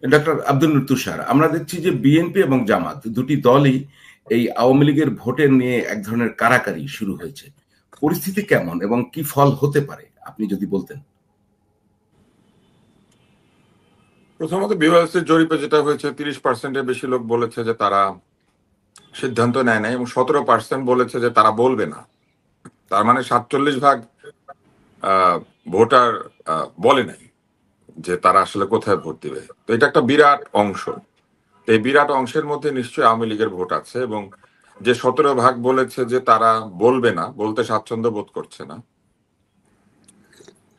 Doctor Abdul তুষার, আমরা দেখছি যে বিএনপি এবং জামাত দুটি দলই এই আওয়ামী লীগের ভোটের নিয়ে এক ধরনের কারাকারি শুরু হয়েছে। পরিস্থিতি কেমন এবং কি ফল হতে পারে আপনি যদি বলতেন। প্রথমত বিওএলসির জরিপে যেটা হয়েছে 30%-এর বেশি লোক বলেছে যে তারা সিদ্ধান্ত নেয় নাই এবং 17% বলেছে যে তারা বলবে না। তার মানে 47% ভোটার বলে নাই যে তারা আসলে কোথায় ভোট দিবে। তো এটা একটা বিরাট অংশ। এই বিরাট অংশের মধ্যে নিশ্চয়ই আওয়ামী লীগের ভোট আছে এবং যে 17% বলেছে যে তারা বলবে না, বলতে স্বাচ্ছন্দ্য বোধ করছে না,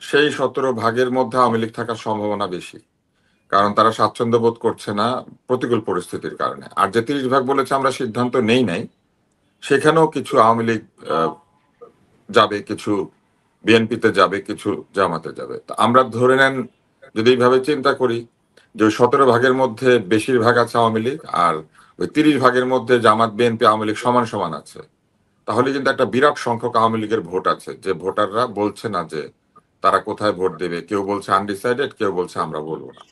সেই 17%-এর মধ্যে আওয়ামী লীগ থাকার সম্ভাবনা বেশি, কারণ তারা স্বাচ্ছন্দ্য বোধ করছে না প্রতিকূল পরিস্থিতির কারণে। আর যে 30% বলেছে আমরা সিদ্ধান্ত নেই নাই, সেখানেও কিছু আওয়ামী লীগ যাবে, কিছু বিএনপিতে যাবে, কিছু জামাতে যাবে। তা আমরা ধরে নেন, যদি এইভাবে চিন্তা করি যে ওই 17%-এর মধ্যে বেশিরভাগ আছে আওয়ামী লীগ, আর ওই 30%-এর মধ্যে জামাত বিএনপি আওয়ামী লীগ সমান সমান আছে, তাহলে কিন্তু একটা বিরাট সংখ্যক আওয়ামী লীগের ভোট আছে যে ভোটাররা বলছে না যে তারা কোথায় ভোট দেবে। কেউ বলছে আনডিসাইডেড, কেউ বলছে আমরা বলবো না।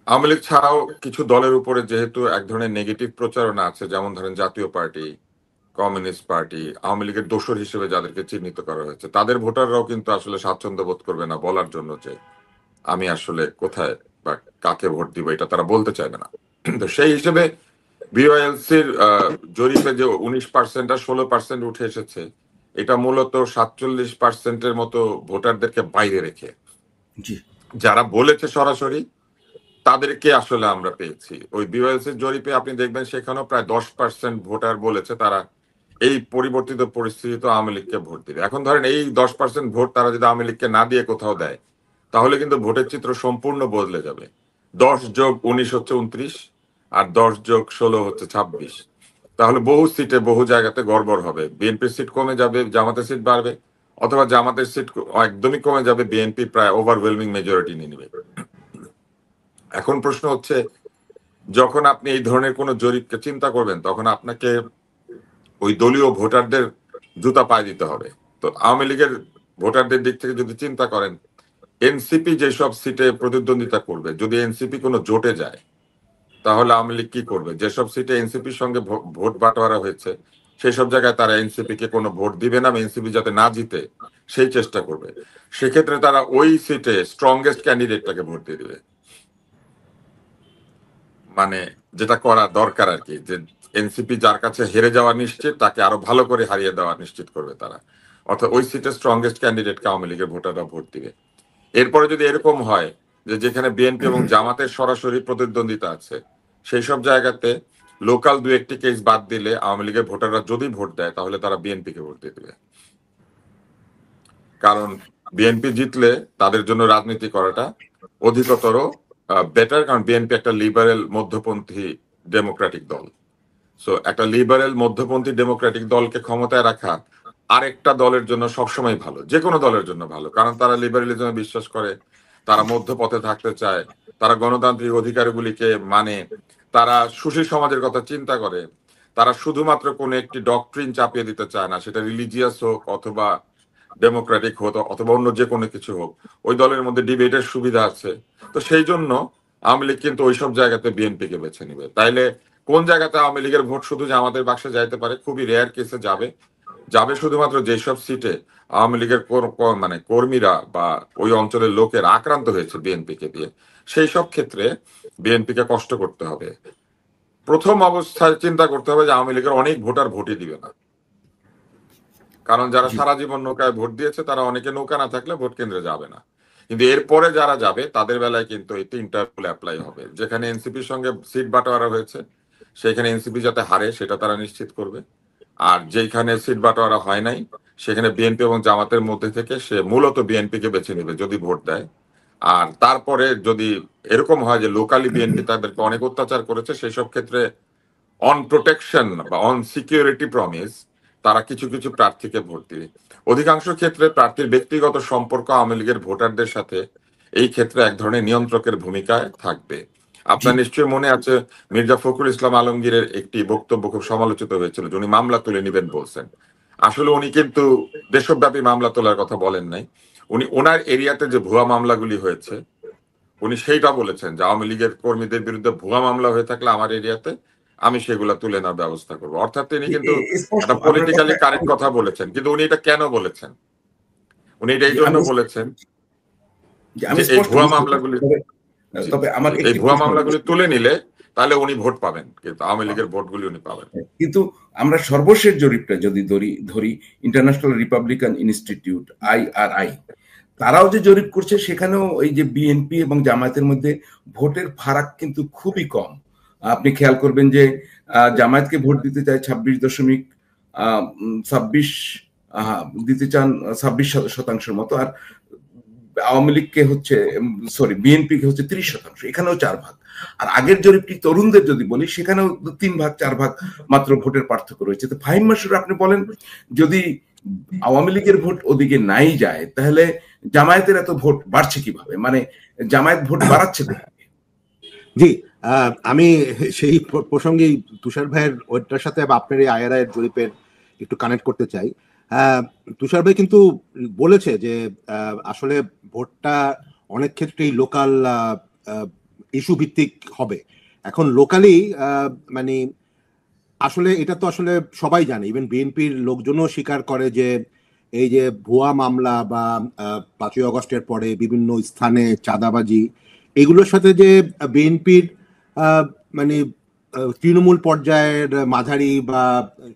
আওয়ামী লীগ ছাড়াও কিছু দলের উপরে যেহেতু এক ধরনের নেগেটিভ প্রচারণা আছে, যেমন ধরেন জাতীয় পার্টি, কমিউনিস্ট পার্টি, আওয়ামী লীগের দোসর হিসেবে যাদেরকে চিহ্নিত করা হয়েছে, তাদের ভোটাররাও কিন্তু আসলে স্বাচ্ছন্দ্য বোধ করবে না বলার জন্য যে আমি আসলে কোথায় বা কাকে ভোট দিব, এটা তারা বলতে চাইবে না। তো সেই হিসেবে বিওএলসির জরিপে যে 19% আর 16% উঠে এসেছে, এটা মূলত 47%-এর মতো ভোটারদেরকে বাইরে রেখে জি। যারা বলেছে সরাসরি তাদেরকে আসলে আমরা পেয়েছি। ওই বিওএলসির জরিপে আপনি দেখবেন সেখানেও প্রায় 10% ভোটার বলেছে তারা এই পরিবর্তিত পরিস্থিতিতে আওয়ামী লীগকে ভোট দিবে। এখন ধরেন এই 10% ভোট তারা যদি আওয়ামী লীগকে না দিয়ে কোথাও দেয়, তাহলে কিন্তু ভোটের চিত্র সম্পূর্ণ বদলে যাবে। 10+19 হচ্ছে 29, আর 10+16 হচ্ছে 26। তাহলে বহু সিটে বহু জায়গাতে গড়বড় হবে। বিএনপির সিট কমে যাবে, জামাতের সিট বাড়বে, অথবা জামাতের সিট একদমই কমে যাবে, বিএনপি প্রায় ওভারওয়েলমিং মেজরিটি নিয়ে নেবে। এখন প্রশ্ন হচ্ছে, যখন আপনি এই ধরনের কোন জরিপকে চিন্তা করবেন, তখন আপনাকে ওই দলীয় ভোটারদের জুতা পায়ে দিতে হবে। তো আওয়ামী লীগের ভোটারদের দিক থেকে যদি চিন্তা করেন, এনসিপি যেসব সিটে প্রতিদ্বন্দ্বিতা করবে, যদি এনসিপি কোনো জোটে যায়, তাহলে আওয়ামী লীগ কি করবে? যেসব সিটে এনসিপির সঙ্গে ভোট বাটোয়ারা হয়েছে, সেই সব জায়গায় তারা এনসিপি কে কোনো ভোট দিবে না, এনসিপি যাতে না জিতে সেই চেষ্টা করবে। সেক্ষেত্রে তারা ওই সিটে স্ট্রংগেস্ট ক্যান্ডিডেটটাকে ভোট দিয়ে দিবে। মানে যেটা করা দরকার আর কি, যে এনসিপি যার কাছে হেরে যাওয়া নিশ্চিত, তাকে আরো ভালো করে হারিয়ে দেওয়া নিশ্চিত করবে তারা। অর্থাৎ ওই সিটে স্ট্রংগেস্ট ক্যান্ডিডেটকে আওয়ামী লীগের ভোটাররা ভোট দিবে। এরপরে যদি এরকম হয় যে যেখানে বিএনপি এবং জামাতের সরাসরি প্রতিদ্বন্দ্বিতা আছে, সেই সব জায়গাতে লোকাল দু একটি কেস বাদ দিলে আওয়ামী লীগের ভোটাররা যদি ভোট দেয়, তাহলে তারা বিএনপি কে ভোট দিয়ে দেবে। কারণ বিএনপি জিতলে তাদের জন্য রাজনীতি করাটা অধিকতর বেটার, কারণ বিএনপি একটা লিবারেল মধ্যপন্থী ডেমোক্রেটিক দল। সো একটা লিবারেল মধ্যপন্থী ডেমোক্রেটিক দলকে ক্ষমতায় রাখা আরেকটা দলের জন্য সবসময় ভালো, যে কোনো দলের জন্য ভালো, কারণ তারা লিবারেলিজমে বিশ্বাস করে, তারা মধ্যপথে থাকতে চায়, তারা গণতান্ত্রিক অধিকারগুলিকে মানে, তারা সুশীল সমাজের কথা চিন্তা করে, তারা শুধুমাত্র কোনো একটি ডক্ট্রিন চাপিয়ে দিতে চায় না, সেটা রিলিজিয়াস হোক অথবা ডেমোক্রেটিক হোক অথবা অন্য যে কোনো কিছু হোক, ওই দলের মধ্যে ডিবেটের সুবিধা আছে। তো সেই জন্য আওয়ামী লীগ কিন্তু ওইসব জায়গাতে বিএনপি কে বেছে নিবে। তাইলে কোন জায়গাতে আওয়ামী লীগের ভোট শুধু যে আমাদের বাক্সে যাইতে পারে, খুবই রেয়ার কেসে যাবে। যাবে শুধুমাত্র যেসব সিটে আওয়ামী লীগের মানে কর্মীরা বা ওই অঞ্চলের লোকের আক্রান্ত হয়েছে বিএনপি কে দিয়ে, সেই সব ক্ষেত্রে বিএনপি কে কষ্ট করতে হবে। প্রথম অবস্থায় চিন্তা করতে হবে যে আওয়ামী লীগের অনেক ভোটার ভোটই দিবে না, কারণ যারা জি। সারা জীবন নৌকায় ভোট দিয়েছে তারা অনেকে নৌকা না থাকলে ভোট কেন্দ্রে যাবে না। কিন্তু এরপরে যারা যাবে তাদের বেলায় কিন্তু এই তিনটা রুল অ্যাপ্লাই হবে। যেখানে এনসিপির সঙ্গে সিট বাটোয়ারা হয়েছে, সেখানে এনসিপি যাতে হারে সেটা তারা নিশ্চিত করবে। আর যেখানে সিট বাটোয়ারা হয় নাই, সেখানে বিএনপি এবং জামাতের মধ্যে থেকে সে মূলত বিএনপি কে বেছে নেবে যদি ভোট দেয়। আর তারপরে যদি এরকম হয় যে লোকালি বিএনপি তাদেরকে অনেক অত্যাচার করেছে, সেই সব ক্ষেত্রে অন প্রোটেকশন বা অন সিকিউরিটি প্রমিস তারা কিছু কিছু প্রার্থীকে ভোট দিবে। অধিকাংশ ক্ষেত্রে প্রার্থীর ব্যক্তিগত সম্পর্ক আওয়ামী লীগের ভোটারদের সাথে এই ক্ষেত্রে এক ধরনের নিয়ন্ত্রকের ভূমিকায় থাকবে। জি। আপনার নিশ্চয়ই মনে আছে, মির্জা ফখরুল ইসলাম আলমগীরের একটি বক্তব্য খুব সমালোচিত হয়েছিল, যে উনি মামলা তুলে নিবেন বলছেন। আসলে উনি কিন্তু দেশব্যাপী মামলা তোলার কথা বলেন নাই। উনি ওনার এরিয়াতে যে ভুয়া মামলাগুলি হয়েছে, উনি সেইটা বলেছেন যে আওয়ামী লীগের কর্মীদের বিরুদ্ধে ভুয়া মামলা হয়ে থাকলে আমার এরিয়াতে আমি সেগুলা তুলে নেওয়ার ব্যবস্থা করবো। অর্থাৎ তিনি কিন্তু স্পষ্ট একটা আপনার কথা। পলিটিক্যালি কারেক্ট কথা বলেছেন, কিন্তু উনি এটা কেন বলেছেন? উনি এটা এই জন্য আমি বলেছেন আমি যে এই স্পষ্ট ভুয়া বুঝতে পারছি। মামলাগুলি, জি তবে জি আমার জি, এই একটি ভুয়া প্রশ্ন, মামলাগুলি তুলে নিলে তাহলে উনি ভোট পাবেন, কিন্তু আওয়ামী লীগের ভোটগুলি উনি পাবেন। কিন্তু আমরা সর্বশেষ জরিপটা যদি ধরি ইন্টারন্যাশনাল রিপাবলিকান ইনস্টিটিউট IRI, তারাও যে জরিপ করছে সেখানেও এই যে বিএনপি এবং জামায়াতের মধ্যে ভোটের ফারাক কিন্তু খুবই কম। আপনি খেয়াল করবেন যে জামায়াতকে ভোট দিতে চায় 26.26 দিতে চান 26% মতো, আর আওয়ামী লীগকে হচ্ছে বিএনপি কে হচ্ছে 30%, এখানেও 4 ভাগ। আর আগের জরিপটি তরুণদের যদি বলি সেখানেও 3 ভাগ 4 ভাগ মাত্র ভোটের পার্থক্য রয়েছে। তো ফাহিম মাসুদ, আপনি বলেন যদি আওয়ামী লীগের ভোট ওদিকে নাই যায় তাহলে জামায়াতের এত ভোট বাড়ছে কিভাবে, মানে জামায়াত ভোট বাড়াচ্ছে কোথায়? জি, আমি সেই প্রসঙ্গেই তুষার ভাইয়ের ওইটার সাথে আপনার এই IRI জরিপের একটু কানেক্ট করতে চাই। তুষার ভাই কিন্তু বলেছে যে আসলে ভোটটা অনেক ক্ষেত্রেই লোকাল ইস্যু ভিত্তিক হবে। এখন লোকালি মানে আসলে এটা তো আসলে সবাই জানে, ইভেন বিএনপির লোকজনও স্বীকার করে যে এই যে ভুয়া মামলা বা 5ই আগস্টের পরে বিভিন্ন স্থানে চাঁদাবাজি, এগুলোর সাথে যে বিএনপির মানে তৃণমূল পর্যায়ের মাঝারি বা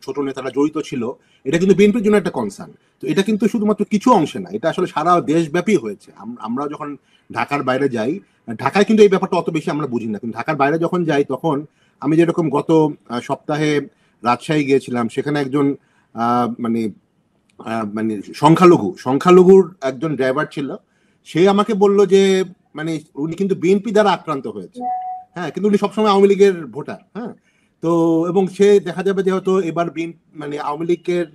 ছোট নেতারা জড়িত ছিল, এটা কিন্তু বিএনপির জন্য একটা কনসার্ন। তো এটা কিন্তু শুধুমাত্র কিছু অংশে না, এটা আসলে সারা দেশব্যাপী হয়েছে। আমরা যখন ঢাকার বাইরে যাই, ঢাকায় কিন্তু এই ব্যাপারটা অত বেশি আমরা বুঝি না, কিন্তু ঢাকার বাইরে যখন যাই তখন আমি যেরকম গত সপ্তাহে রাজশাহী গিয়েছিলাম, সেখানে একজন মানে মানে সংখ্যালঘুর একজন ড্রাইভার ছিল, সে আমাকে বলল যে মানে উনি কিন্তু বিএনপি দ্বারা আক্রান্ত হয়েছে, হ্যাঁ, কিন্তু উনি সবসময় আওয়ামী লীগের ভোটার। হ্যাঁ, তো এবং সে দেখা যাবে যে হয়তো এবার মানে আওয়ামী লীগের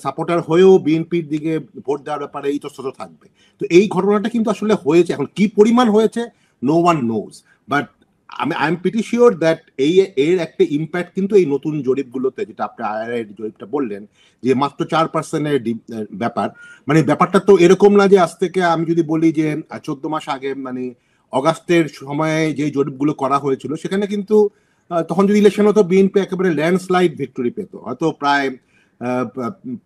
সাপোর্টার হয়েও বিএনপির দিকে ভোট দেওয়ার ব্যাপারে ইতস্তত থাকবে। তো এই ঘটনাটা কিন্তু আসলে হয়েছে, এখন কি পরিমাণ হয়েছে no one knows, but I am pretty sure that এর একটা ইম্প্যাক্ট কিন্তু এই নতুন জরিপগুলোতে, যেটা আপনি IRI জরিপটা বললেন যে মাত্র 4%-এর ব্যাপার, মানে ব্যাপারটা তো এরকম না যে আজ থেকে আমি যদি বলি যে 14 মাস আগে মানে অগাস্টের সময়ে যে জরিপগুলো করা হয়েছিল সেখানে কিন্তু তখন যদি ইলেকশন হতো বিএনপি একেবারে ল্যান্ডস্লাইড ভিক্টরি পেত, হয়তো প্রায়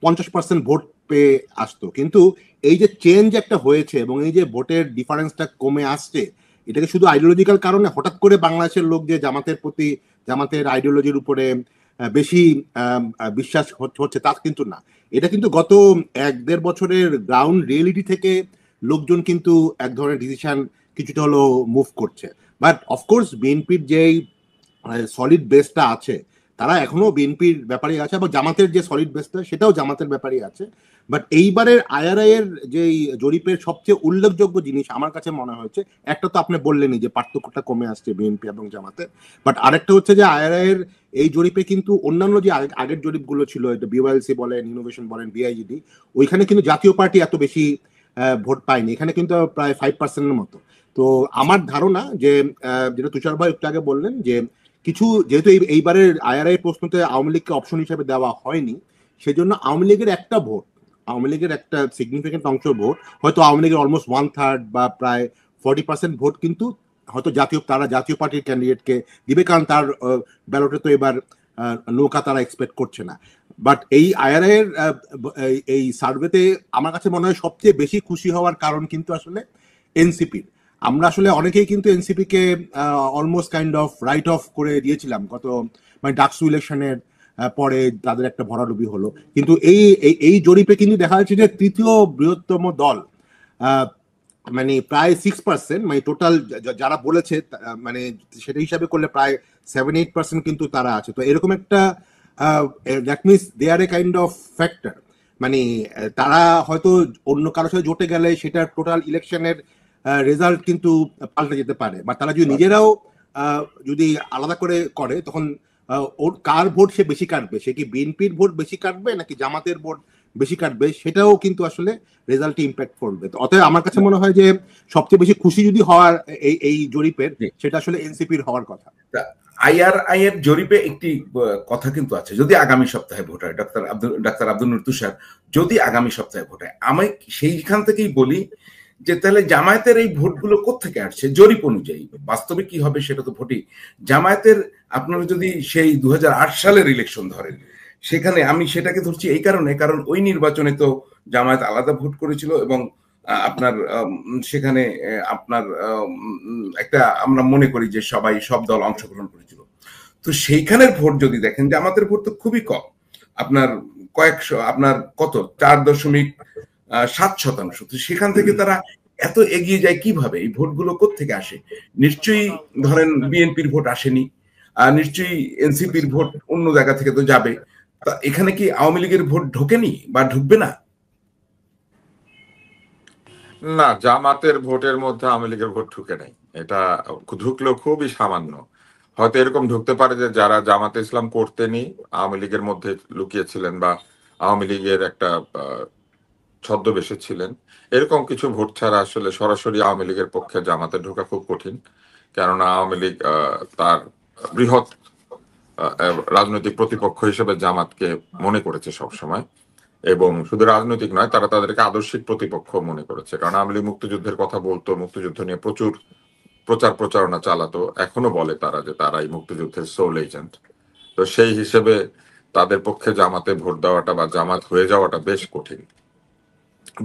50% ভোট পেয়ে আসতো। কিন্তু এই যে চেঞ্জ একটা হয়েছে এবং এই যে ভোটের ডিফারেন্সটা কমে আসছে, এটাকে শুধু আইডিওলজিক্যাল কারণে হঠাৎ করে বাংলাদেশের লোক যে জামাতের প্রতি, জামাতের আইডিওলজির উপরে বেশি বিশ্বাস হচ্ছে তা কিন্তু না। এটা কিন্তু গত 1-1.5 বছরের গ্রাউন্ড রিয়েলিটি থেকে লোকজন কিন্তু এক ধরনের ডিসিশন কিছুটা হলো মুভ করছে। বাট অফকোর্স বিএনপির যেই সলিড বেসটা আছে, তারা এখনো বিএনপির ব্যাপারেই আছে, এবং জামাতের যে সলিড বেসটা সেটাও জামাতের ব্যাপারেই আছে। বাট এইবারের IRI এর যে জরিপের সবচেয়ে উল্লেখযোগ্য জিনিস আমার কাছে মনে হয়েছে, একটা তো আপনি বললেনই যে পার্থক্যটা কমে আসছে বিএনপি এবং জামাতের, বাট আরেকটা হচ্ছে যে IRI এর এই জরিপে কিন্তু অন্যান্য যে আগের জরিপগুলো ছিল, এটা BYLC বলেন, ইনোভেশন বলেন, BIGD, ওইখানে কিন্তু জাতীয় পার্টি এত বেশি ভোট পায়নি, এখানে কিন্তু প্রায় 5%-এর মতো। তো আমার ধারণা যে যেটা তুষার ভাই একটু আগে বললেন যে কিছু, যেহেতু এইবারের IRI প্রশ্নতে আওয়ামী লীগকে অপশন হিসেবে দেওয়া হয়নি, সেজন্য আওয়ামী লীগের একটা ভোট, আওয়ামী লীগের একটা সিগনিফিকেন্ট অংশ ভোট, হয়তো আওয়ামী লীগের অলমোস্ট 1/3 বা প্রায় 40% ভোট কিন্তু হয়তো তারা জাতীয় পার্টির ক্যান্ডিডেটকে দিবে, কারণ তার ব্যালটে তো এবার নৌকা তারা এক্সপেক্ট করছে না। বাট এই IRI এর এই সার্ভেতে আমার কাছে মনে হয় সবচেয়ে বেশি খুশি হওয়ার কারণ কিন্তু আসলে এনসিপির। আমরা আসলে অনেকেই কিন্তু NCP K almost kind of right of করে দিয়েছিলাম গত মানে ডাকসু ইলেকশনের পরে, তাদের একটা ভরাডুবি হলো। কিন্তু এই জরিপে কিন্তু দেখা যাচ্ছে যে তৃতীয় বৃহত্তম দল, মানে প্রায় 6%, মানে টোটাল যারা বলেছে মানে সেটা হিসাবে করলে প্রায় 7-8% কিন্তু তারা আছে। তো এরকম একটা that means they are a kind of factor, মানে তারা হয়তো অন্য কারোর সাথে জোটে গেলে সেটা টোটাল ইলেকশনের রেজাল্ট কিন্তু পাল্টে যেতে পারে, বা তারা যদি নিজেরাও যদি আলাদা করে তখন ওর কার ভোট সে বেশি কাটবে, সে কি বিএনপির ভোট বেশি কাটবে নাকি জামাতের ভোট বেশি কাটবে, সেটাও কিন্তু আসলে রেজাল্টে ইম্প্যাক্ট করবে। তো অতএব আমার কাছে মনে হয় যে সবচেয়ে বেশি খুশি যদি হওয়ার এই জরিপের, সেটা আসলে এনসিপির হওয়ার কথা। IRI এর জরিপে একটি কথা কিন্তু আছে, যদি আগামী সপ্তাহে ভোট হয়, ডাক্তার আব্দুল নূর তুষার, যদি আগামী সপ্তাহে ভোট হয়, আমি সেইখান থেকেই বলি যে তাহলে জামায়াতের এই ভোটগুলো কোত্থেকে আসছে জরিপ অনুযায়ী, বাস্তবে কি হবে সেটা তো ভোটই। জামায়াতের আপনারা যদি সেই 2008 সালের ইলেকশন ধরেন, সেখানে আমি সেটাকে ধরছি এই কারণে, কারণ ওই নির্বাচনে তো জামায়াত আলাদা ভোট করেছিল এবং আপনার সেখানে আপনার একটা আমরা মনে করি যে সব দল অংশগ্রহণ করেছিল। তো সেইখানের ভোট যদি দেখেন যে আমাদের ভোট তো খুবই কম, আপনার কয়েকশো, আপনার কত 4.7%। তো সেখান থেকে তারা এত এগিয়ে যায় কিভাবে? এই ভোটগুলো কোত্থেকে আসে? নিশ্চয়ই ধরেন বিএনপির ভোট আসেনি, নিশ্চয়ই এনসিপির ভোট অন্য জায়গা থেকে তো যাবে। তা এখানে কি আওয়ামী লীগের ভোট ঢোকেনি বা ঢুকবে না? না, জামাতের ভোটের মধ্যে আওয়ামী লীগের ভোট ঢুকে নাই। এটা ঢুকলেও খুবই সামান্য। হয়তো এরকম ঢুকতে পারে যে যারা জামাতে ইসলাম করতেনি আওয়ামী লীগের মধ্যে লুকিয়েছিলেন বা আওয়ামী লীগের একটা ছদ্মবেশে ছিলেন, এরকম কিছু ভোট ছাড়া আসলে সরাসরি আওয়ামী লীগের পক্ষে জামাতে ঢোকা খুব কঠিন। কেননা আওয়ামী লীগ তার বৃহৎ রাজনৈতিক প্রতিপক্ষ হিসেবে জামাতকে মনে করেছে সবসময়, এবং শুধু রাজনৈতিক নয়, তারা তাদেরকে আদর্শিক প্রতিপক্ষ মনে করেছে। কারণ আওয়ামী লীগ মুক্তিযুদ্ধের কথা বলতো, মুক্তিযুদ্ধ নিয়ে প্রচুর প্রচারণা চালাতো, এখনো বলে তারা যে তারাই মুক্তিযুদ্ধের সোল এজেন্ট। তো সেই হিসেবে তাদের পক্ষে জামাতে ভোট দেওয়াটা বা জামাত হয়ে যাওয়াটা বেশ কঠিন,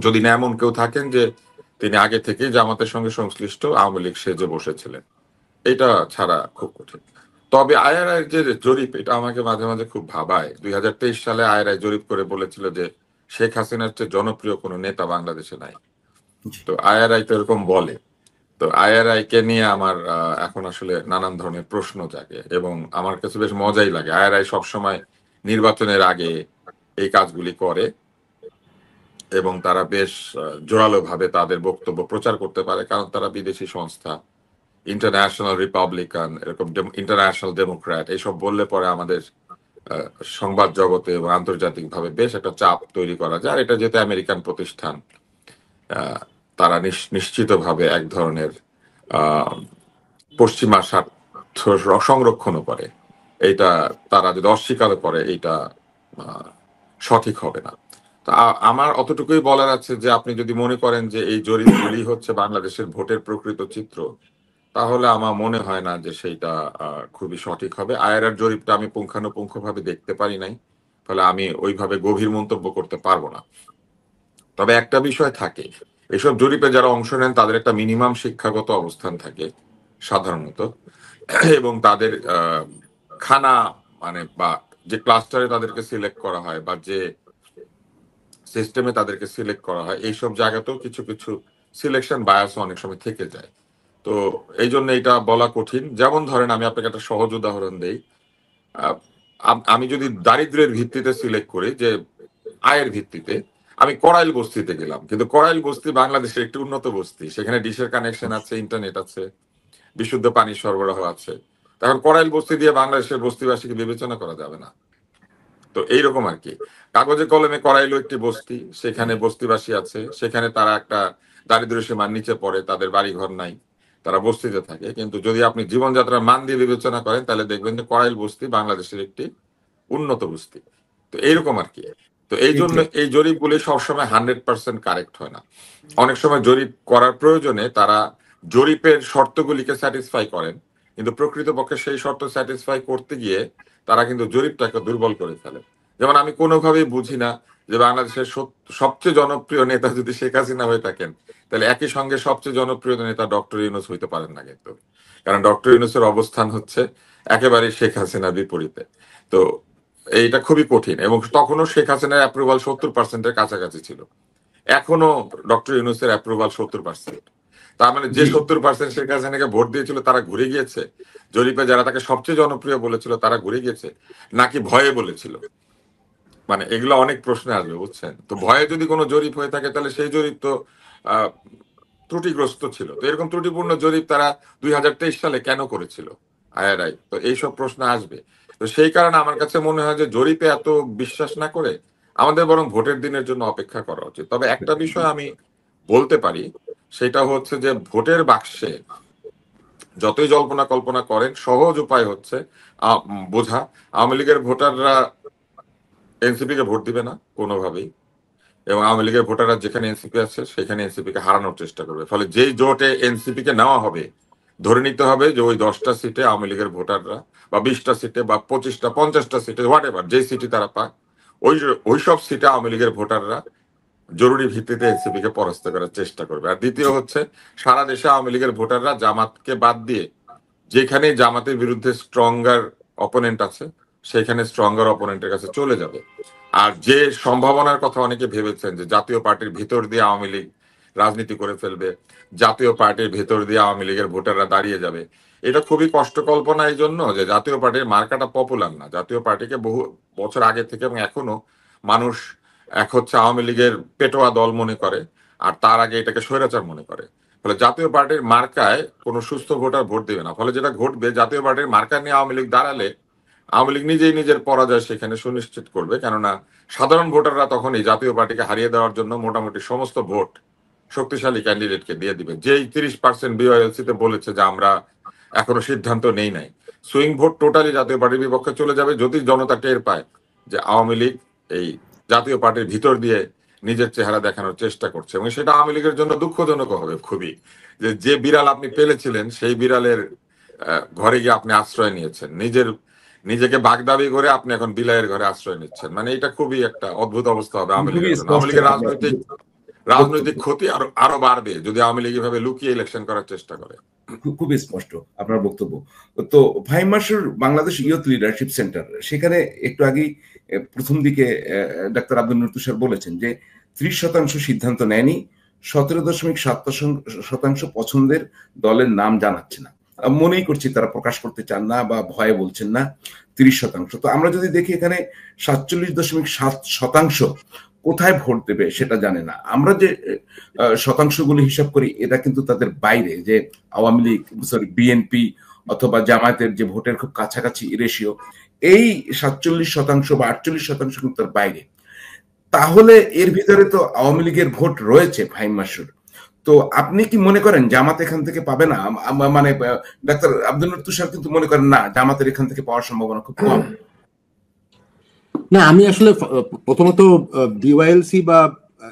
যদি না এমন কেউ থাকেন যে তিনি আগে থেকেই জামাতের সঙ্গে সংশ্লিষ্ট, আওয়ামী লীগ সেজে বসেছিলেন। এটা ছাড়া খুব কঠিন। তবে আইআরআই যে জরিপ, এটা আমাকে মাঝে মাঝে খুব ভাবায়। 2023 সালে আইআরআই জরিপ করে বলেছিল যে শেখ হাসিনার চেয়ে জনপ্রিয় কোনো নেতা বাংলাদেশে নাই। তো আইআরআই তো এরকম বলে। তো আইআরআই কে নিয়ে আমার এখন আসলে নানান ধরনের প্রশ্ন জাগে, এবং আমার কাছে বেশ মজাই লাগে। আইআরআই সবসময় নির্বাচনের আগে এই কাজগুলি করে, এবং তারা বেশ জোরালো ভাবে তাদের বক্তব্য প্রচার করতে পারে, কারণ তারা বিদেশি সংস্থা, ইন্টারন্যাশনাল রিপাবলিকান, এরকম ইন্টারন্যাশনাল ডেমোক্র্যাট এইসব বললে পরে আমাদের সংবাদ জগতে এবং আন্তর্জাতিকভাবে বেশ একটা চাপ তৈরি করা যায়। আর এটা যেহেতু আমেরিকান প্রতিষ্ঠান, তারা নিশ্চিতভাবে এক ধরনের পশ্চিমা স্বার্থ সংরক্ষণও করে। এইটা তারা যদি অস্বীকার করে, এইটা সঠিক হবে না। তা আমার অতটুকুই বলার আছে যে আপনি যদি মনে করেন যে এই জরিপগুলি হচ্ছে বাংলাদেশের ভোটের প্রকৃত চিত্র, তাহলে আমার মনে হয় না যে সেইটা খুবই সঠিক হবে। আইআরআর জরিপটা আমি পুঙ্খানুপুঙ্খভাবে দেখতে পারি নাই, ফলে আমি ওইভাবে গভীর মন্তব্য করতে পারবো না। তবে একটা বিষয় থাকে, এসব জরিপে যারা অংশ নেন তাদের একটা মিনিমাম শিক্ষাগত অবস্থান থাকে সাধারণত, এবং তাদের খানা মানে বা যে ক্লাস্টারে তাদেরকে সিলেক্ট করা হয় বা যে সিস্টেমে তাদেরকে সিলেক্ট করা হয়, এইসব জায়গাতেও কিছু কিছু সিলেকশন বায়াস অনেক সময় থেকে যায়। তো এই জন্য এটা বলা কঠিন। যেমন ধরেন, আমি আপনাকে একটা সহজ উদাহরণ দেই। আমি যদি দারিদ্র্যের ভিত্তিতে সিলেক্ট করি, যে আয়ের ভিত্তিতে, আমি করাইল বস্তিতে গেলাম, কিন্তু করাইল বস্তি বাংলাদেশের একটি উন্নত বস্তি, সেখানে ডিশের কানেকশন আছে, ইন্টারনেট আছে, বিশুদ্ধ পানির সরবরাহ আছে। তখন করাইল বস্তি দিয়ে বাংলাদেশের বস্তিবাসীকে বিবেচনা করা যাবে না। তো এইরকম আর কি। কাগজে কলমে করাইলো একটি বস্তি, সেখানে বস্তিবাসী আছে, সেখানে তারা একটা দারিদ্র্য সীমার নিচে পড়ে, তাদের বাড়ি ঘর নাই, তারা বস্তিতে থাকে। কিন্তু যদি আপনি জীবনযাত্রার মান দিয়ে বিবেচনা করেন, তাহলে দেখবেন যে করাইল বস্তি বাংলাদেশের একটি উন্নত বস্তি। তো এইরকম আর কি। তো এই জন্য এই জরিপগুলি সবসময় 100% কারেক্ট হয় না। অনেক সময় জরিপ করার প্রয়োজনে তারা জরিপের শর্তগুলিকে স্যাটিসফাই করেন, কিন্তু প্রকৃতপক্ষে সেই শর্ত স্যাটিসফাই করতে গিয়ে তারা কিন্তু জরিপটাকে দুর্বল করে ফেলে। যেমন আমি কোনোভাবেই বুঝি না যে বাংলাদেশের সবচেয়ে জনপ্রিয় নেতা যদি শেখ হাসিনা হয়ে থাকেন, তাহলে একই সঙ্গে সবচেয়ে জনপ্রিয় নেতা ডক্টর ইউনূস হইতে পারেন না কিন্তু। কারণ ডক্টর ইউনূসের অবস্থান হচ্ছে একেবারে শেখ হাসিনার বিপরীতে। তো এইটা খুবই কঠিন, এবং তখনও শেখ হাসিনার অ্যাপ্রুভাল 70%-এর কাছাকাছি ছিল। এখনো ডক্টর ইউনূসের অ্যাপ্রুভাল 70%। তার মানে যে 70% শেখ হাসিনাকে ভোট দিয়েছিল তারা ঘুরে গিয়েছে, জরিপে যারা তাকে সবচেয়ে জনপ্রিয় বলেছিল তারা ঘুরে গিয়েছে, নাকি ভয়ে বলেছিল? মানে এগুলো অনেক প্রশ্ন আসবে, বুঝছেন? তো ভয়ে যদি কোনো জরিপ হয়ে থাকে, তাহলে সেই জরিপ তো ত্রুটিগ্রস্ত ছিল। তো এরকম ত্রুটিপূর্ণ জরিপ তারা 2023 সালে কেন করেছিল আইআরআই? তো এইসব প্রশ্ন আসবে। তো সেই কারণে আমার কাছে মনে হয় যে জরিপে এত বিশ্বাস না করে আমাদের বরং ভোটের দিনের জন্য অপেক্ষা করা উচিত। তবে একটা বিষয় আমি বলতে পারি, সেটা হচ্ছে যে ভোটের বাক্সে যতই জল্পনা কল্পনা করেন, সহজ উপায় হচ্ছে বোঝা। আওয়ামী লীগের ভোটাররা এনসিপি কে ভোট দিবে না কোনোভাবেই, এবং আওয়ামী লীগের ভোটাররা যেখানে এনসিপি আছে সেখানে এনসিপি কে হারানোর চেষ্টা করবে। ফলে যেই জোটে এনসিপি কে নেওয়া হবে, ধরে নিতে হবে যে ওই 10টা সিটে আওয়ামী লীগের ভোটাররা, বা 20টা সিটে বা 25টা 50টা সিটে হোয়াট এভার যেই সিটি তারা পায়, ওই সব সিটে আওয়ামী লীগের ভোটাররা জরুরি ভিত্তিতে এনসিপি কে পরাস্ত করার চেষ্টা করবে। আর দ্বিতীয় হচ্ছে, সারা দেশে আওয়ামী লীগের ভোটাররা জামাতকে বাদ দিয়ে যেখানে জামাতের বিরুদ্ধে স্ট্রঙ্গার অপোনেন্ট আছে সেখানে স্ট্রঙ্গার অপোনেন্টের কাছে চলে যাবে। আর যে সম্ভাবনার কথা অনেকে ভেবেছেন যে জাতীয় পার্টির ভিতর দিয়ে আওয়ামী লীগ রাজনীতি করে ফেলবে, জাতীয় পার্টির ভেতর দিয়ে আওয়ামী লীগের ভোটাররা দাঁড়িয়ে যাবে, এটা খুবই কষ্ট কল্পনা। এই জন্য যে জাতীয় পার্টির মার্কাটা পপুলার না। জাতীয় পার্টিকে বহু বছর আগে থেকে এবং এখনো মানুষ এক হচ্ছে আওয়ামী লীগের পেটোয়া দল মনে করে, আর তার আগে এটাকে স্বৈরাচার মনে করে। ফলে জাতীয় পার্টির মার্কায় কোনো সুস্থ ভোটার ভোট দেবে না। ফলে যেটা ঘটবে, জাতীয় পার্টির মার্কা নিয়ে আওয়ামী লীগ দাঁড়ালে আওয়ামী লীগ নিজেই নিজের পরাজয় সেখানে সুনিশ্চিত করবে, কেননা সাধারণ ভোটাররা তখন এই জাতীয় পার্টিকে হারিয়ে দেওয়ার জন্য মোটামুটি সমস্ত ভোট শক্তিশালী ক্যান্ডিডেটকে দিয়ে দিবে। যেই 30% বিওএলসি তে বলেছে যে আমরা এখনো সিদ্ধান্ত নেই নাই, সুইং ভোট টোটালি জাতীয় পার্টির বিপক্ষে চলে যাবে যদি জনতা টের পায় যে আওয়ামী লীগ এই জাতীয় পার্টির ভিতর দিয়ে নিজের চেহারা দেখানোর চেষ্টা করছে। এবং সেটা আওয়ামী লীগের জন্য দুঃখজনক হবে খুবই, যে বিড়াল আপনি পেলেছিলেন সেই বিড়ালের ঘরে গিয়ে আপনি আশ্রয় নিয়েছেন, নিজেকে বাগদাবি করে আপনি এখন বিলাইয়ের ঘরে আশ্রয় নিচ্ছেন। মানে এটা খুবই একটা অদ্ভুত অবস্থা হবে আওয়ামী লীগের জন্য। আওয়ামী লীগের রাজনৈতিক ক্ষতি আরো বাড়বে যদি আওয়ামী লীগ এভাবে লুকিয়ে ইলেকশন করার চেষ্টা করে। খুবই স্পষ্ট আপনার বক্তব্য। তো Fahim Masur Bangladesh youth leadership centre, সেখানে একটু আগেই প্রথম দিকে ডাক্তার আব্দুল নূর তুষার বলেছেন যে 30% সিদ্ধান্ত নেয়নি, 17.7% পছন্দের দলের নাম জানাচ্ছে না। মনেই করছি তারা প্রকাশ করতে চান না বা ভয়ে বলছেন না 30%। তো আমরা যদি দেখি এখানে 47.7% কোথায় ভোট দেবে সেটা জানে না। আমরা যে শতাংশগুলো হিসাব করি এটা কিন্তু তাদের বাইরে, যে আওয়ামী লীগ বিএনপি অথবা জামায়াতের যে ভোটের খুব কাছাকাছি রেশিও, এই 47% বা 48% কিন্তু তার বাইরে। তাহলে এর ভিতরে তো আওয়ামী লীগের ভোট রয়েছে ফাহিম মাসুর। তো আপনি কি মনে করেন জামাত এখান থেকে পাবে না? মানে ডাক্তার আব্দুল নূর তুষার কিন্তু মনে করেন না, জামাতের এখান থেকে পাওয়ার সম্ভাবনা খুব কম। না, আমি আসলে প্রথমত বিওয়াইএলসি বা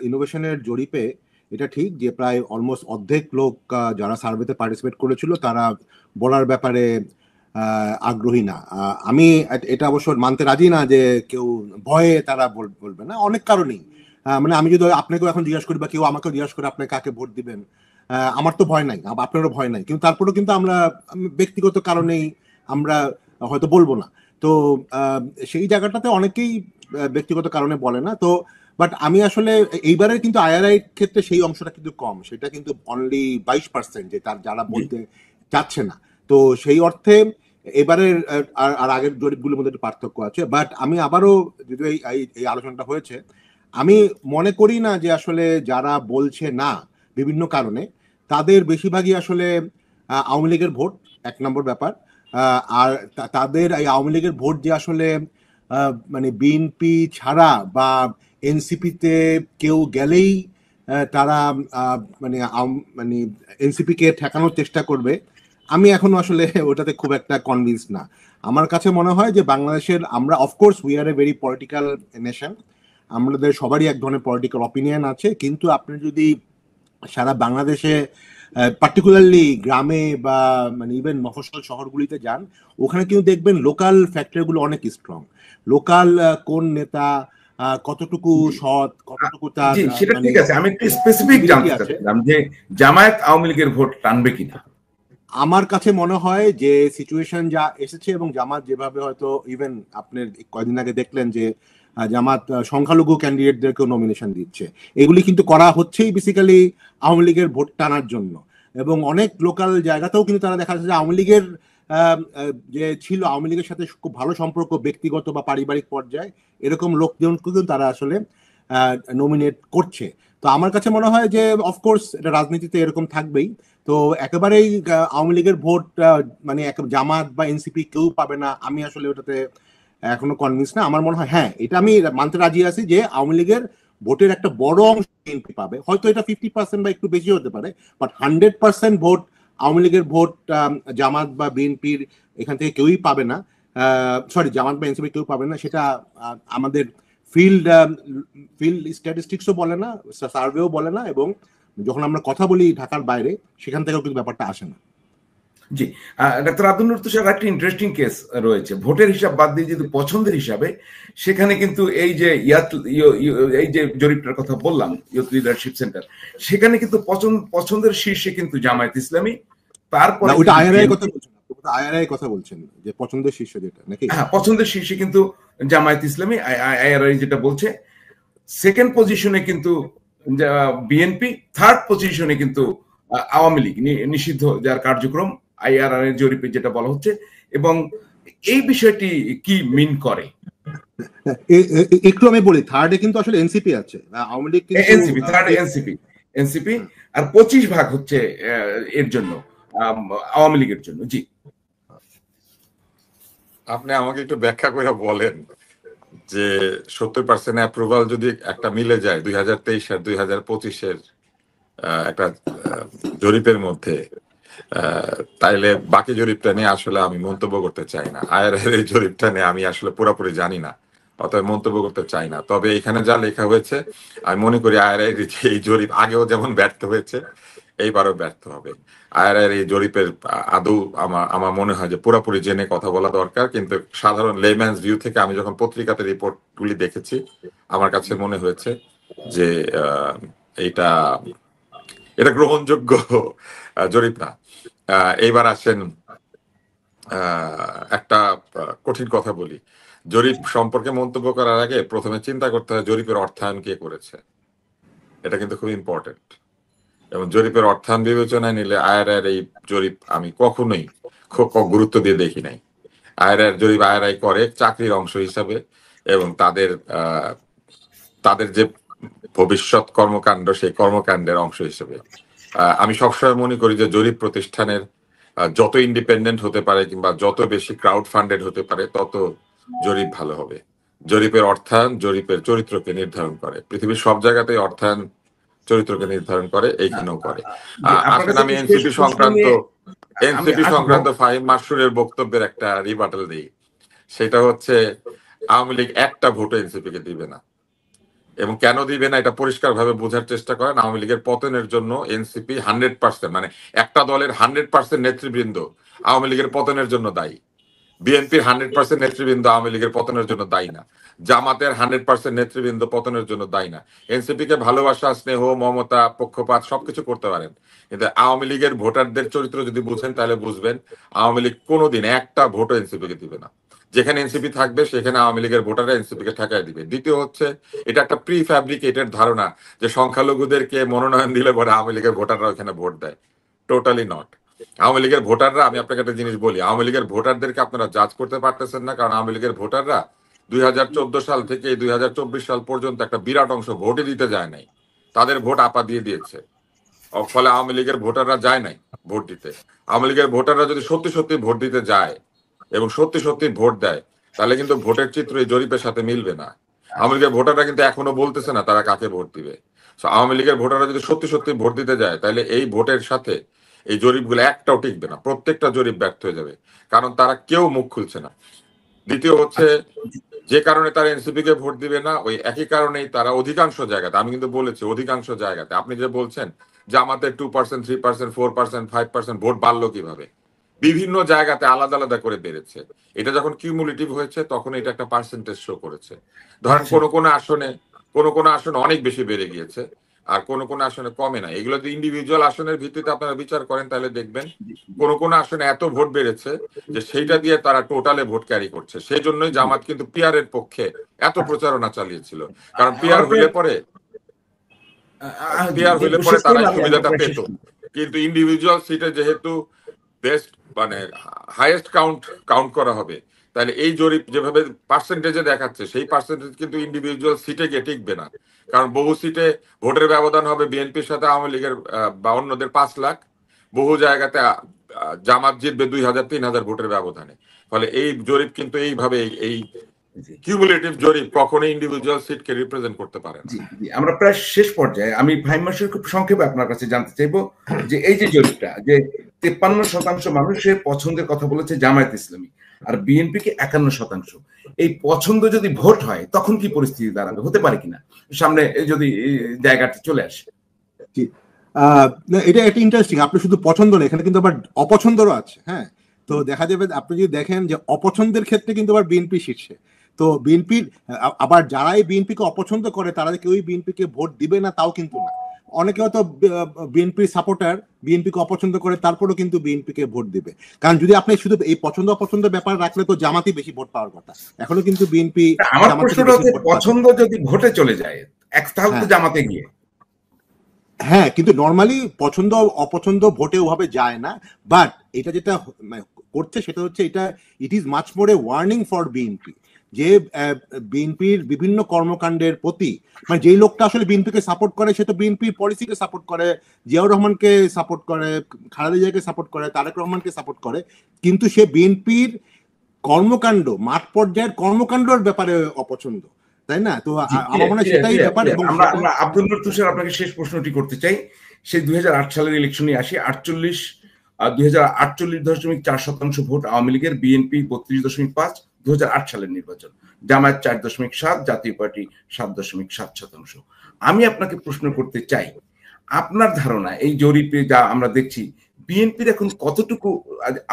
ইনোভেশনের জরিপে এটা ঠিক যে প্রায় অলমোস্ট অর্ধেক লোক যারা সার্ভেতে পার্টিসিপেট করেছিল তারা বলার ব্যাপারে আগ্রহী না। আমি এটা অবশ্য মানতে রাজি না যে কেউ ভয়ে তারা বলবে না, অনেক কারণেই। মানে আমি যদি আপনাকেও এখন জিজ্ঞাসা করি বা কেউ আমাকেও জিজ্ঞাসা করে আপনি কাকে ভোট দিবেন, আমার তো ভয় নাই, আপনারও ভয় নাই, কিন্তু তারপরেও কিন্তু আমরা ব্যক্তিগত কারণেই আমরা হয়তো বলবো না। তো সেই জায়গাটাতে অনেকেই ব্যক্তিগত কারণে বলে না। তো বাট আমি আসলে এইবারের কিন্তু আইআরআই ক্ষেত্রে সেই অংশটা কিন্তু কম, সেটা কিন্তু অনলি 22% যে তার যারা বলতে চাচ্ছে না। তো সেই অর্থে এবারের আর আগের জরিপগুলোর মধ্যে একটা পার্থক্য আছে। বাট আমি আবারও যদি এই আলোচনাটা হয়েছে, আমি মনে করি না যে আসলে যারা বলছে না বিভিন্ন কারণে তাদের বেশিরভাগই আসলে আওয়ামী লীগের ভোট, এক নম্বর ব্যাপার। আর তাদের এই আওয়ামী লীগের ভোট যে আসলে মানে বিএনপি ছাড়া বা এনসিপিতে কেউ গেলেই তারা মানে মানে এনসিপিকে ঠেকানোর চেষ্টা করবে, আমি এখনো আসলে ওটাতে খুব একটা কনভিন্স না। আমার কাছে মনে হয় যে বাংলাদেশের আমরা of course we are a very political nation, আমাদের সবারই এক ধরনের পলিটিক্যাল অপিনিয়ন আছে, কিন্তু আপনি যদি সারা বাংলাদেশে পার্টিকুলারলি গ্রামে বা মানে ইভেন মফস্বল শহরগুলিতে যান, ওখানে কিন্তু দেখবেন লোকাল ফ্যাক্টরগুলো অনেক স্ট্রং। লোকাল কোন নেতা কতটুকু সৎ, কতটুকু তার, সেটা ঠিক আছে। আমি একটু স্পেসিফিক জানতে চাচ্ছিলাম যে জামায়াত আওয়ামী লীগের ভোট টানবে কিনা। আমার কাছে মনে হয় যে সিচুয়েশন যা এসেছে এবং জামাত যেভাবে হয়তো ইভেন আপনি কয়েকদিন আগে দেখলেন যে জামাত সংখ্যালঘু ক্যান্ডিডেটদেরকেও নমিনেশন দিচ্ছে, এগুলি কিন্তু করা হচ্ছেই বেসিক্যালি আওয়ামী লীগের ভোট টানার জন্য। এবং অনেক লোকাল জায়গাতেও কিন্তু তারা দেখা যাচ্ছে যে আওয়ামী লীগের যে ছিল, আওয়ামী লীগের সাথে খুব ভালো সম্পর্ক ব্যক্তিগত বা পারিবারিক পর্যায়ে, এরকম লোকজনকে কিন্তু তারা আসলে নমিনেট করছে। তো আমার কাছে মনে হয় যে অফকোর্স এটা রাজনীতিতে এরকম থাকবেই। তো একেবারেই আওয়ামী লীগের ভোট মানে জামাত বা এনসিপি কেউ পাবে না, আমি আসলে ওটাতে এখনো কনভিন্স না। আমার মনে হয় হ্যাঁ, এটা আমি মানতে রাজি আছি যে আওয়ামী লীগের ভোটের একটা বড় অংশ বিএনপি পাবে, হয়তো এটা 50% বা একটু বেশি হতে পারে, বাট 100% ভোট আওয়ামী লীগের ভোট জামাত বা বিএনপির এখান থেকে কেউই পাবে না। সরি, জামাত বা এনসিপি কেউ পাবে না, সেটা আমাদের ফিল্ড স্ট্যাটিস্টিক্সও বলে না, সার্ভেও বলে না, এবং যখন আমরা কথা বলি ঢাকার বাইরে সেখান থেকেও কিন্তু ব্যাপারটা আসে না। জি, ডাক্তার আব্দুল নূর তুষার, একটা ইন্টারেস্টিং কেস রয়েছে। ভোটের হিসাব বাদ দিয়ে যদি পছন্দের হিসাবে, সেখানে কিন্তু এই যে এই যে জরিপটার কথা বললাম, ইয়ুথ লিডারশিপ সেন্টার, সেখানে কিন্তু পছন্দের শীর্ষে কিন্তু জামায়াত ইসলামী, তারপরে ওটা আইআরআই কথা বলছেন, আইআরআই কথা বলছেন যে পছন্দের শীর্ষ যেটা নাকি? হ্যাঁ, পছন্দের শীর্ষে কিন্তু জামায়াত ইসলামী, আইআরআই যেটা বলছে। সেকেন্ড পজিশনে কিন্তু বিএনপি, থার্ড পজিশনে কিন্তু আওয়ামী লীগ, নিষিদ্ধ যার কার্যক্রম আইআরআই এর জরিপে যেটা বলা হচ্ছে। এবং এই বিষয়টি কি মিন করে? একটু আমি বলি, থার্ডে কিন্তু আসলে এনসিপি আছে, আওয়ামী লীগ কিন্তু এনসিপি, থার্ড এনসিপি, আর 25% হচ্ছে এর জন্য, আওয়ামী লীগের জন্য। জি, আপনি আমাকে একটু ব্যাখ্যা করে বলেন যে 70% অ্যাপ্রুভাল যদি একটা মিলে যায় 2023 আর 2025-এর একটা জরিপের মধ্যে, তাইলে বাকি জরিপটা নিয়ে আসলে আমি মন্তব্য করতে চাই না। আইআরআই এর জরিপটা নিয়ে আমি আসলে পুরোপুরি জানি না, অতএব মন্তব্য করতে চাই না। তবে এখানে যা লেখা হয়েছে, আমি মনে করি আইআরআই এই জরিপ আগেও যেমন ব্যর্থ হয়েছে, এইবারও ব্যর্থ হবে। আইআরআই এই জরিপের আদৌ আমার মনে হয় যে পুরোপুরি জেনে কথা বলা দরকার। কিন্তু সাধারণ লেম্যানস ভিউ থেকে আমি যখন পত্রিকাতে রিপোর্টগুলি দেখেছি, আমার কাছে মনে হয়েছে যে এটা গ্রহণযোগ্য জরিপ না। এইবার আসেন, একটা কঠিন কথা বলি। জরিপ সম্পর্কে মন্তব্য করার আগে প্রথমে চিন্তা করতে হয় জরিপের অর্থায়ন কে করেছে। এটা কিন্তু খুব ইম্পর্টেন্ট। এবং জরিপের অর্থায়ন বিবেচনায় নিলে আইআরআই এই জরিপ আমি কখনোই খুব গুরুত্ব দিয়ে দেখি নাই। আইআরআই জরিপ আইআরআই করে চাকরির অংশ হিসাবে, এবং তাদের যে ভবিষ্যৎ কর্মকাণ্ড, সেই কর্মকাণ্ডের অংশ হিসেবে। আমি সবসময় মনে করি যে জরিপ প্রতিষ্ঠানের যত ইন্ডিপেন্ডেন্ট হতে পারে কিংবা যত বেশি ক্রাউড ফান্ডেড হতে পারে, তত জরিপ ভালো হবে। জরিপের অর্থায়ন জরিপের চরিত্রকে নির্ধারণ করে। পৃথিবীর সব জায়গাতেই অর্থায়ন চরিত্রকে নির্ধারণ করে, এইখানেও করে। আসলে আমি এনসিপি সংক্রান্ত ফাহিম মাসুরের বক্তব্যের একটা রিবাটাল দিই। সেটা হচ্ছে, আওয়ামী লীগ একটা ভোটও এনসিপি কে দিবে না। এবং কেন দিবে না এটা পরিষ্কার ভাবে বোঝার চেষ্টা করেন। আওয়ামী লীগের পতনের জন্য এনসিপি 100%, মানে একটা দলের 100% নেতৃবৃন্দ আওয়ামী লীগের পতনের জন্য দায়ী। বিএনপির 100% নেতৃবৃন্দ আওয়ামী লীগের পতনের জন্য দায়ী না। জামাতের 100% নেতৃবৃন্দ পতনের জন্য দায়ী না। এনসিপি কে ভালোবাসা, স্নেহ, মমতা, পক্ষপাত সবকিছু করতে পারেন, কিন্তু আওয়ামী লীগের ভোটারদের চরিত্র যদি বুঝেন তাহলে বুঝবেন আওয়ামী লীগ কোনোদিন একটা ভোটও এনসিপি কে দিবে না। যেখানে এনসিপি থাকবে সেখানে আওয়ামী লীগের ভোটাররা এনসিপি কে ঠেকায় দিবে। দ্বিতীয় হচ্ছে, এটা একটা প্রি ফ্যাব্রিকেটেড ধারণা যে সংখ্যালঘুদেরকে মনোনয়ন দিলে পরে আওয়ামী লীগের ভোটাররা ওখানে ভোট দেয়। Totally not. আওয়ামী লীগের ভোটাররা, আমি আপনাকে একটা জিনিস বলি, আওয়ামী লীগের ভোটারদেরকে আপনারা জাজ করতে পারতেছেন না, কারণ আওয়ামী লীগের ভোটাররা 2014 সাল থেকে 2024 সাল পর্যন্ত একটা বিরাট অংশ ভোটই দিতে যায় নাই, তাদের ভোট আপা দিয়ে দিয়েছে। ফলে আওয়ামী লীগের ভোটাররা যায় নাই ভোট দিতে। আওয়ামী লীগের ভোটাররা যদি সত্যি সত্যি ভোট দিতে যায় এবং সত্যি সত্যি ভোট দেয়, তাহলে কিন্তু ভোটের চিত্র এই জরিপের সাথে মিলবে না। আওয়ামী লীগের ভোটাররা কিন্তু এখনো বলতেছে না তারা কাকে ভোট দিবে। আওয়ামী লীগের ভোটাররা যদি সত্যি সত্যি ভোট দিতে যায়, তাহলে এই ভোটের সাথে এই জরিপগুলো একটাও টিকবে না, প্রত্যেকটা জরিপ ব্যর্থ হয়ে যাবে, কারণ তারা কেউ মুখ খুলছে না। দ্বিতীয় হচ্ছে, যে কারণে তারা এনসিপি কে ভোট দিবে না, ওই একই কারণেই তারা অধিকাংশ জায়গাতে, আমি কিন্তু বলেছি অধিকাংশ জায়গাতে, আপনি যে বলছেন জামাতের 2%, 3%, 4%, 5% ভোট বাড়লো কিভাবে, বিভিন্ন জায়গাতে আলাদা আলাদা করে বেড়েছে। এটা যখন কিউমুলেটিভ হয়েছে তখন এটা একটা পার্সেন্টেজ শো করেছে। ধরেন কোন কোন আসনে অনেক বেশি বেড়ে গিয়েছে, আর কোন কোন আসনে কমে না। এগুলো যদি ইন্ডিভিজুয়াল আসনের ভিত্তিতে আপনারা বিচার করেন, তাহলে দেখবেন কোন আসনে এত ভোট বেড়েছে যে সেইটা দিয়ে তারা টোটালে ভোট ক্যারি করছে। সেই জন্যই জামাত কিন্তু পিয়ারের পক্ষে এত প্রচারণা চালিয়েছিল, কারণ পিয়ার হইলে পরে তারা সুবিধাটা পেত। কিন্তু ইন্ডিভিজুয়াল সিটে যেহেতু বেস্ট, মানে হাইয়েস্ট কাউন্ট করা হবে, তাহলে এই জরিপ যেভাবে পার্সেন্টেজে দেখাচ্ছে, সেই পার্সেন্টেজ কিন্তু ইন্ডিভিজুয়াল সিটে গিয়ে টিকবে না। কারণ বহু সিটে ভোটের ব্যবধান হবে বিএনপির সাথে আওয়ামী লীগের বা অন্যদের 5 লাখ, বহু জায়গাতে জামাত জিতবে 2000-3000 ভোটের ব্যবধানে। ফলে এই জরিপ কিন্তু এইভাবে, এই কিউমুলেটিভ জরিপ কখনোই ইন্ডিভিজুয়াল সিটকে রিপ্রেজেন্ট করতে পারে না। আমরা প্রায় শেষ পর্যায়ে, আমি ফাহিম মাসুর খুব সংক্ষেপে আপনার কাছে জানতে চাইবো যে এই যে জরিপটা, যে 53% মানুষের পছন্দের কথা বলেছে জামায়াত ইসলামী, আর বিএনপি কে 51%। এই পছন্দ যদি ভোট হয় তখন কি পরিস্থিতি দাঁড়াবে, হতে পারে কিনা সামনে যদি জায়গাটা চলে আসে? না, এটা একটা ইন্টারেস্টিং। আপনি শুধু পছন্দ না, এখানে কিন্তু আবার অপছন্দেরও আছে। হ্যাঁ, তো দেখা যাবে আপনি যদি দেখেন যে অপছন্দের ক্ষেত্রে কিন্তু আবার বিএনপি শীর্ষে। তো বিএনপির আবার যারাই বিএনপিকে অপছন্দ করে তারা কেউই বিএনপিকে ভোট দিবে না তাও কিন্তু না। অনেকে হয়তো বিএনপির সাপোর্টার, বিএনপিকে অপছন্দ করে তারপরেও কিন্তু বিএনপিকে ভোট দিবে। কারণ যদি আপনি শুধু এই পছন্দ অপছন্দের ব্যাপার রাখলে তো জামাতই বেশি ভোট পাওয়ার কথা। এখনো কিন্তু বিএনপি আমার প্রশ্নটা হচ্ছে পছন্দ যদি ভোটে চলে যায় তাহলে তো জামাতে গিয়ে। হ্যাঁ, কিন্তু নর্মালি পছন্দ অপছন্দ ভোটে ওভাবে যায় না। বাট এটা যেটা করছে সেটা হচ্ছে এটা it is much more A warning for BNP, যে বিএনপির বিভিন্ন কর্মকাণ্ডের প্রতি, মানে যেই লোকটা আসলে বিএনপিকে সাপোর্ট করে সে তো বিএনপির পলিসিকে সাপোর্ট করে, জিয়াউর রহমানকে সাপোর্ট করে, খালেদা জিয়াকে সাপোর্ট করে, তারেক রহমানকে সাপোর্ট করে, কিন্তু সে বিএনপির কর্মকাণ্ড, মাঠ পর্যায়ের কর্মকাণ্ডের ব্যাপারে অপছন্দ, তাই না? তো আমার মনে হয় সেটাই ব্যাপার। এবং আমরা আব্দুল নূর তুষার আপনাকে শেষ প্রশ্নটি করতে চাই। সেই 2008 সালের ইলেকশনে আসি, 2048.4% ভোট আওয়ামী লীগের, বিএনপি 32.5, 2008 সালের নির্বাচন, জামায়াত 4.7, জাতীয় পার্টি 7.7%। আমি আপনাকে প্রশ্ন করতে চাই, আপনার ধারণা এই জরিপে যা আমরা দেখছি বিএনপির এখন কতটুকু,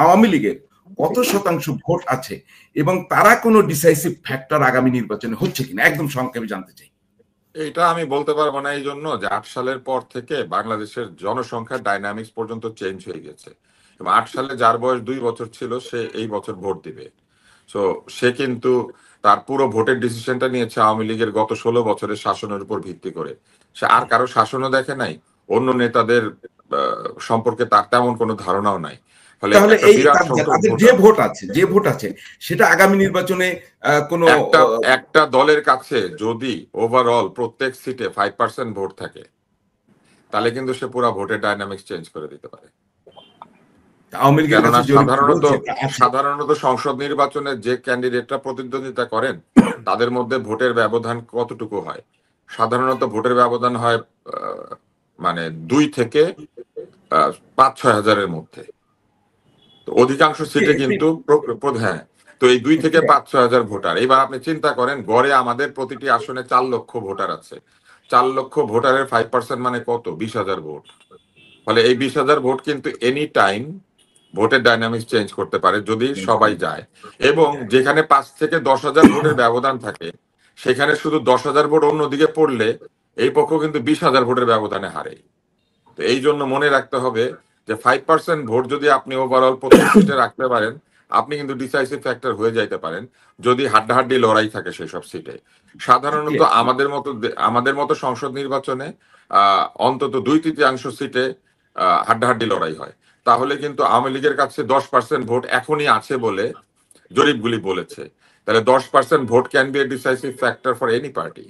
আওয়ামী লীগের কত শতাংশ ভোট আছে, এবং তারা কোনো ডিসাইসিভ ফ্যাক্টর আগামী নির্বাচনে হচ্ছে কিনা একদম সংক্ষেপে জানতে চাই। এটা আমি বলতে পারবো না, এই জন্য যে 8 সালের পর থেকে বাংলাদেশের জনসংখ্যার ডাইনামিক্স পর্যন্ত চেঞ্জ হয়ে গেছে। 8 সালে যার বয়স 2 বছর ছিল সে এই বছর ভোট দিবে। সো সে কিন্তু তার পুরো ভোটের ডিসিশনটা নিয়েছে আওয়ামী লীগের গত 16 বছরের শাসনের উপর ভিত্তি করে। সে আর কারো শাসনও দেখে নাই, অন্য নেতাদের সম্পর্কে তার তেমন কোনো ধারণাও নাই। ফলে তাহলে এই তাদের যে ভোট আছে সেটা আগামী নির্বাচনে কোনো একটা দলের কাছে যদি ওভারঅল প্রত্যেক সিটে 5% ভোট থাকে তাহলে কিন্তু সে পুরো ভোটের ডাইনামিক্স চেঞ্জ করে দিতে পারে। কেননা সাধারণত সংসদ নির্বাচনে যে ক্যান্ডিডেটরা প্রতিদ্বন্দ্বিতা করেন তাদের মধ্যে ভোটের ব্যবধান কতটুকু হয়? সাধারণত ভোটের ব্যবধান হয় মানে 2 থেকে 5-6 হাজারের মধ্যে। তো অধিকাংশ সিটে কিন্তু হ্যাঁ, তো এই 2 থেকে 5-6 হাজার ভোটার। এবার আপনি চিন্তা করেন গড়ে আমাদের প্রতিটি আসনে 4 লক্ষ ভোটার আছে। 4 লক্ষ ভোটারের 5% মানে কত? 20,000 ভোট। ফলে এই 20,000 ভোট কিন্তু এনি টাইম ভোটের ডাইনামিক্স চেঞ্জ করতে পারে যদি সবাই যায়। এবং যেখানে 5 থেকে 10,000 ভোটের ব্যবধান থাকে সেখানে শুধু 10,000 ভোট অন্যদিকে পড়লে এই পক্ষ কিন্তু 20,000 ভোটের ব্যবধানে হারে। তো এই জন্য মনে রাখতে হবে যে 5% ভোট যদি আপনি ওভারঅল প্রত্যেক সিটে রাখতে পারেন আপনি কিন্তু ডিসাইসিভ ফ্যাক্টর হয়ে যাইতে পারেন যদি হাড্ডাহাড্ডি লড়াই থাকে সেই সব সিটে। সাধারণত আমাদের মতো সংসদ নির্বাচনে অন্তত 2/3 সিটে হাড্ডাহাড্ডি লড়াই হয়। তাহলে কিন্তু আওয়ামী লীগের কাছে 10% ভোট এখনই আছে বলে জরিপগুলি বলেছে। তাহলে 10% vote can B A decisive factor for any party.